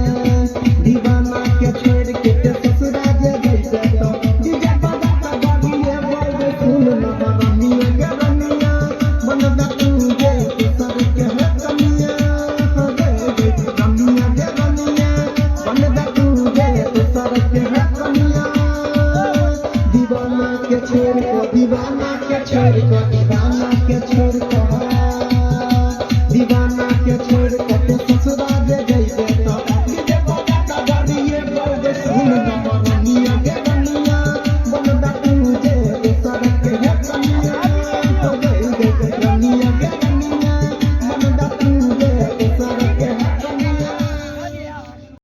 दीवाना के छोड़ के ससुरा जे गई तो डीजे बजा बागिए बोल सुन ना रमिया के रमिया मन दतुंगे सर के है कमिया गे रमिया के रमिया मन दतुंगे सर के है कमिया दीवाना के छोड़ को दीवाना के छोड़ को दीवाना के छोड़ को दीवाना के छोड़